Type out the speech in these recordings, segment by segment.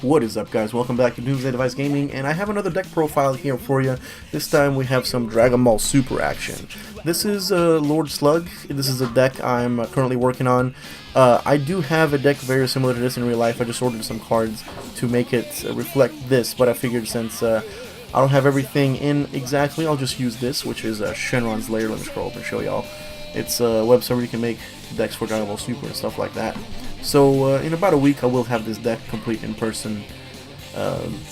What is up, guys? Welcome back to Doomsday Device Gaming, and I have another deck profile here for you. This time we have some Dragon Ball Super action. This is Lord Slug. This is a deck I'm currently working on. I do have a deck very similar to this in real life. I just ordered some cards to make it reflect this, but I figured since I don't have everything in exactly, I'll just use this, which is Shenron's Lair. Let me scroll up and show y'all. It's a web server you can make decks for Dragon Ball Super and stuff like that. So in about a week I will have this deck complete in person,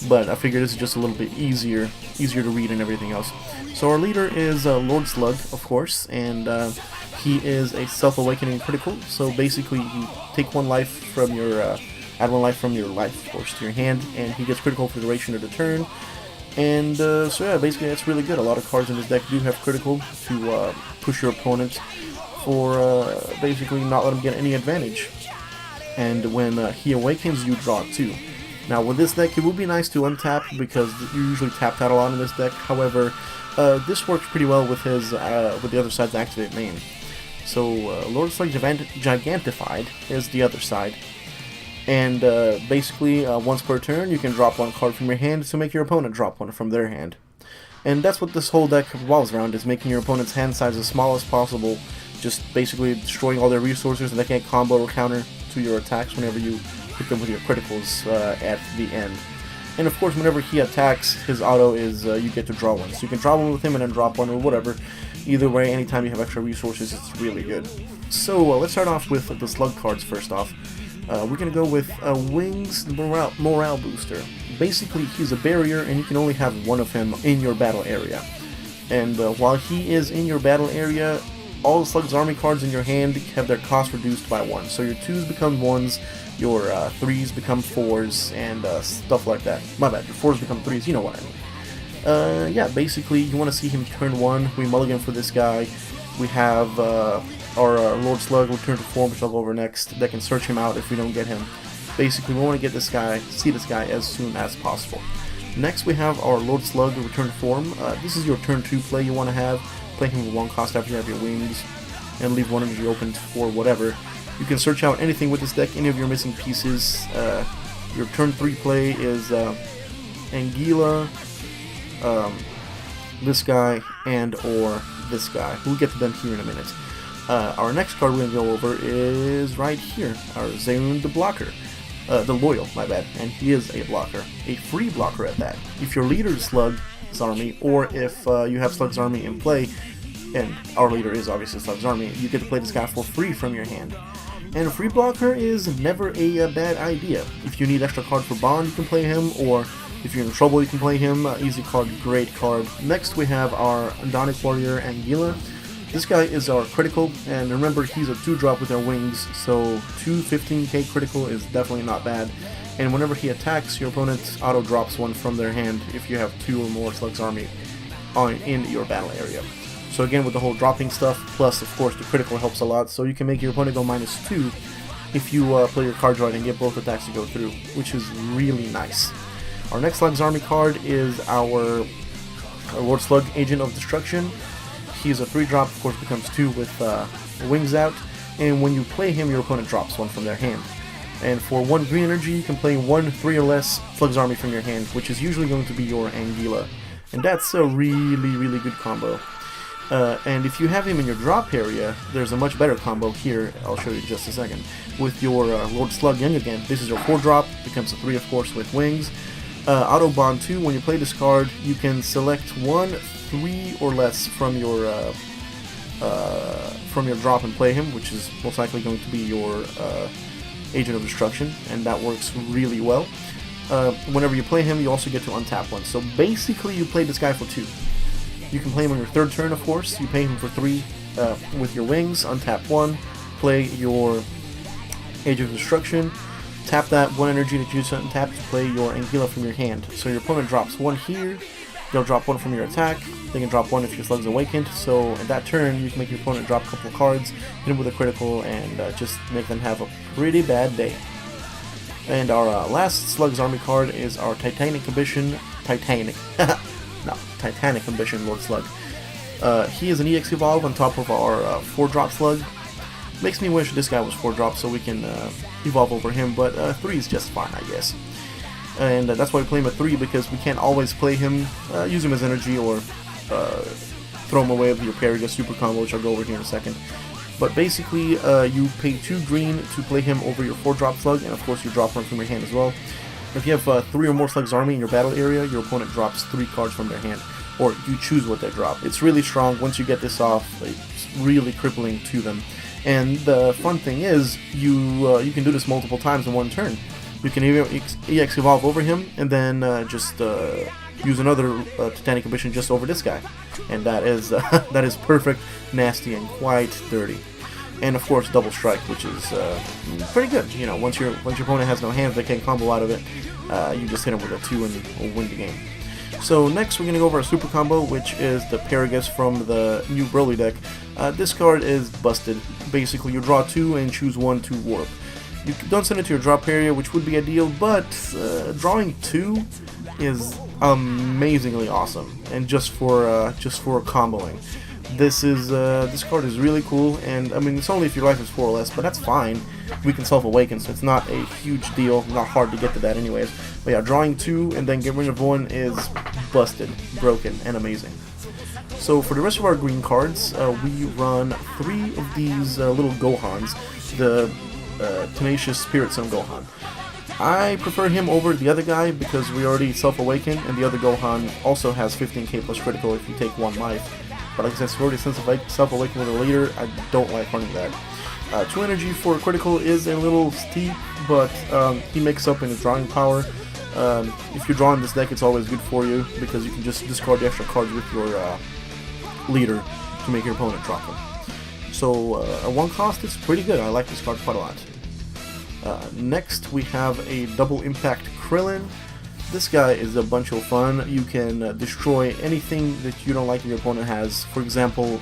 but I figure this is just a little bit easier to read and everything else. So our leader is Lord Slug, of course, and he is a self-awakening critical. So basically you take one life from your, add one life from your life, of course, to your hand, and he gets critical for the duration of the turn. And so yeah, basically that's really good. A lot of cards in this deck do have critical to push your opponent for basically not let him get any advantage. And when he awakens, you draw 2. Now with this deck, it would be nice to untap because you usually tap out a lot in this deck. However, this works pretty well with his with the other side's activate main. So Lord Slug Gigantified is the other side, and basically once per turn you can drop one card from your hand to make your opponent drop one from their hand. And that's what this whole deck revolves around, is making your opponent's hand size as small as possible, just basically destroying all their resources, and they can't combo or counter to your attacks whenever you hit them with your criticals at the end. And of course, whenever he attacks, his auto is you get to draw one. So you can draw one with him and then drop one or whatever. Either way, anytime you have extra resources, it's really good. So let's start off with the Slug cards first off. We're going to go with Wings Morale Booster. Basically, he's a barrier and you can only have one of him in your battle area. And while he is in your battle area, all the Slug's army cards in your hand have their cost reduced by 1. So your 2s become 1s, your 3s become 4s, and stuff like that. My bad, your 4s become 3s, you know what I mean. Yeah, basically, you want to see him turn 1. We mulligan for this guy. We have our Lord Slug return to form, which I'll go over next. That can search him out if we don't get him. Basically, we want to get this guy, see this guy as soon as possible. Next, we have our Lord Slug return to form. This is your turn 2 play you want to have. Play him with 1 cost after you have your wings, and leave 1 energy open for whatever. You can search out anything with this deck, any of your missing pieces. Your turn 3 play is Anguilla, this guy, and or this guy. We'll get to them here in a minute. Our next card we're going to go over is right here, our Zayun the Blocker. The Loyal, my bad, and he is a blocker. A free blocker at that. If your leader is Slug's army, or if you have Slug's army in play, and our leader is obviously Slug's army, you get to play this guy for free from your hand. And a free blocker is never a bad idea. If you need extra card for Bond, you can play him, or if you're in trouble, you can play him. Easy card, great card. Next we have our Donic Warrior Anguilla. This guy is our critical, and remember he's a 2-drop with our wings, so 2 15k critical is definitely not bad. And whenever he attacks, your opponent auto drops 1 from their hand if you have 2 or more Slug's army in your battle area. So again, with the whole dropping stuff, plus of course the critical helps a lot, so you can make your opponent go -2 if you play your cards right and get both attacks to go through, which is really nice. Our next Slug's army card is our Lord Slug Agent of Destruction. He's a 3-drop, of course becomes 2 with wings out, and when you play him, your opponent drops 1 from their hand. And for 1 green energy, you can play 1 3 or less Slug's army from your hand, which is usually going to be your Anguilla. And that's a really good combo. And if you have him in your drop area, there's a much better combo here, I'll show you in just a second. With your Lord Slug Young again, this is your 4-drop, becomes a 3 of course with wings. Auto Bond 2, when you play this card, you can select 1 3 or less from your drop and play him, which is most likely going to be your Agent of Destruction, and that works really well. Whenever you play him, you also get to untap 1. So basically you play this guy for 2. You can play him on your 3rd turn, of course. You pay him for 3 with your wings, untap 1, play your Agent of Destruction, tap that 1 energy that you just untap to play your Anguilla from your hand. So your opponent drops 1 here, they'll drop 1 from your attack, they can drop 1 if your Slug's awakened, so at that turn you can make your opponent drop a couple of cards, hit him with a critical, and just make them have a pretty bad day. And our last Slug's army card is our Titanic Ambition Lord Slug. He is an EX Evolve on top of our 4-drop Slug. Makes me wish this guy was 4-drop so we can evolve over him, but 3 is just fine, I guess. and that's why we play him at 3, because we can't always play him, use him as energy, or throw him away with your Paragus super combo, which I'll go over here in a second. But basically, you pay 2 green to play him over your 4-drop Slug, and of course you drop one from your hand as well. If you have 3 or more Slug's army in your battle area, your opponent drops 3 cards from their hand, or you choose what they drop. It's really strong. Once you get this off, it's really crippling to them. And the fun thing is, you can do this multiple times in one turn. You can EX Evolve over him, and then just use another Titanic Ambition just over this guy. And that is that is perfect, nasty, and quite dirty. And of course, Double Strike, which is pretty good. You know, once your opponent has no hands, they can't combo out of it. You just hit him with a 2 and win the game. So next, we're gonna go over a super combo, which is the Paragus from the new Broly deck. This card is busted. Basically, you draw 2 and choose 1 to warp. You don't send it to your drop area, which would be ideal, but drawing 2 is amazingly awesome, and just for comboing. This card is really cool, and I mean, it's only if your life is 4 or less, but that's fine. We can self-awaken, so it's not a huge deal, not hard to get to that anyways. But yeah, drawing 2 and then get rid of 1 is busted, broken, and amazing. So for the rest of our green cards, we run 3 of these little Gohans, the Tenacious Spirit Sun Gohan. I prefer him over the other guy because we already self-awaken, and the other Gohan also has 15k plus critical if you take 1 life. But like I said, already self-awaken with a leader, I don't like running that. 2 energy for critical is a little steep, but he makes up in his drawing power. If you're drawing this deck, it's always good for you, because you can just discard the extra cards with your leader to make your opponent drop them. So at 1 cost, it's pretty good. I like this card quite a lot. Next, we have a Double Impact Krillin. This guy is a bunch of fun. You can destroy anything that you don't like your opponent has. For example,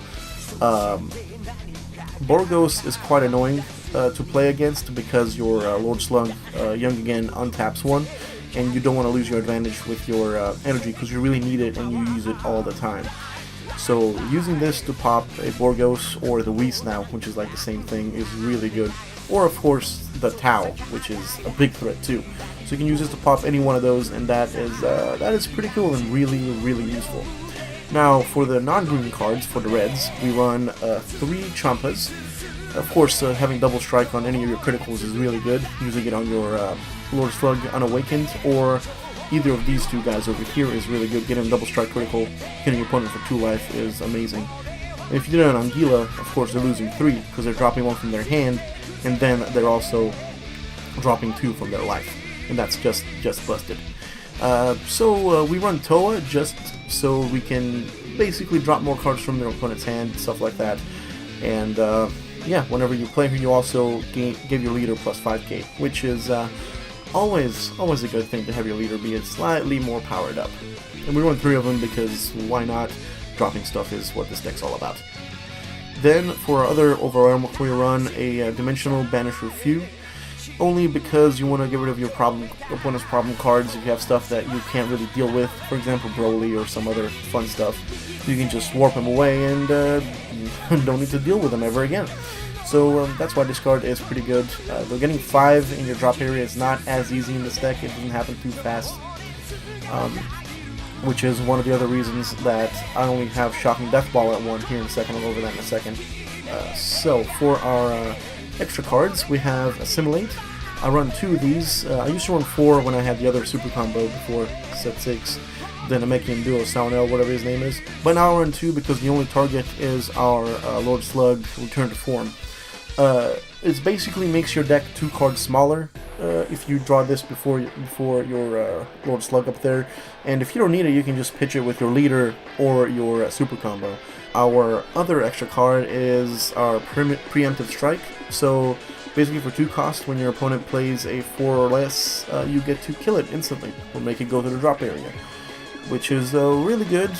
Borgos is quite annoying to play against because your Lord Slug Young Again untaps 1, and you don't want to lose your advantage with your energy because you really need it and you use it all the time. So using this to pop a Borgos or the Whis now, which is like the same thing, is really good. Or of course the Tau, which is a big threat too. So you can use this to pop any one of those, and that is pretty cool and really useful. Now for the non-green cards, for the reds, we run 3 Champas. Of course, having Double Strike on any of your criticals is really good. Using it on your Lord Slug Unawakened, or either of these 2 guys over here is really good. Getting Double Strike critical, hitting your opponent for 2 life is amazing. And if you do it on Anguilla, of course they're losing 3 because they're dropping 1 from their hand, and then they're also dropping 2 from their life, and that's just busted. So we run Toa just so we can basically drop more cards from their opponent's hand, stuff like that. And yeah, whenever you play her, you also give your leader plus 5k, which is always a good thing to have your leader be slightly more powered up. And we run 3 of them because why not? Dropping stuff is what this deck's all about. Then for our other overarm, we run a Dimensional Banisher Few, only because you want to get rid of your opponent's problem cards. If you have stuff that you can't really deal with, for example Broly or some other fun stuff, you can just warp them away and don't need to deal with them ever again. So that's why this card is pretty good. Though getting 5 in your drop area is not as easy in this deck. It doesn't happen too fast, which is one of the other reasons that I only have Shocking Death Ball at 1 here in a second. I'll go over that in a second. So for our extra cards, we have Assimilate. I run 2 of these. I used to run 4 when I had the other super combo before set 6. Then Namekian Duo Saunel, whatever his name is. But now I run 2 because the only target is our Lord Slug Return to Form. It basically makes your deck 2 cards smaller if you draw this before your Lord Slug up there. And if you don't need it, you can just pitch it with your leader or your super combo. Our other extra card is our Preemptive Strike. So basically for 2 costs, when your opponent plays a 4 or less, you get to kill it instantly or make it go to the drop area, which is really good.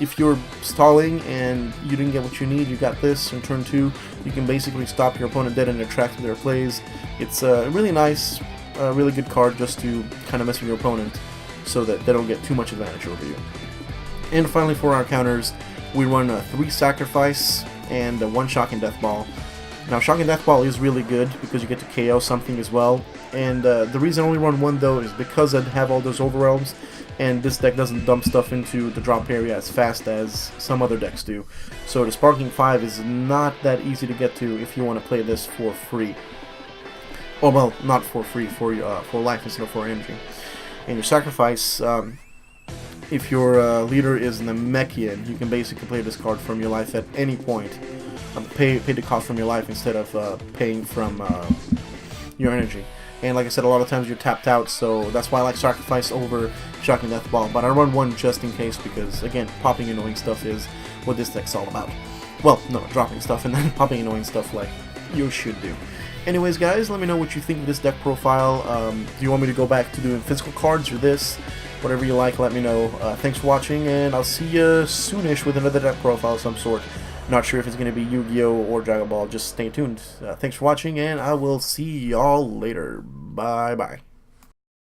If you're stalling and you didn't get what you need, you got this in turn 2. You can basically stop your opponent dead in their tracks with their plays. It's a really nice, really good card just to kind of mess with your opponent so that they don't get too much advantage over you. And finally for our counters, we run 3 Sacrifice and 1 Shocking Death Ball. Now Shocking Death Ball is really good because you get to KO something as well, And the reason I only run one though is because I have all those overwhelms, and this deck doesn't dump stuff into the drop area as fast as some other decks do. So the Sparking 5 is not that easy to get to if you want to play this for free. Oh well, not for free, for life instead of for energy. And your sacrifice, if your leader is Namekian, you can basically play this card from your life at any point. Pay the cost from your life instead of paying from your energy. And like I said, a lot of times you're tapped out, so that's why I like Sacrifice over Shocking Death Ball. But I run one just in case because, again, popping annoying stuff is what this deck's all about. Well, no, dropping stuff and then popping annoying stuff like you should do. Anyways, guys, let me know what you think of this deck profile. Do you want me to go back to doing physical cards or this? Whatever you like, let me know. Thanks for watching, and I'll see you soonish with another deck profile of some sort. Not sure if it's going to be Yu-Gi-Oh! Or Dragon Ball. Just stay tuned. Thanks for watching, and I will see y'all later. Bye-bye.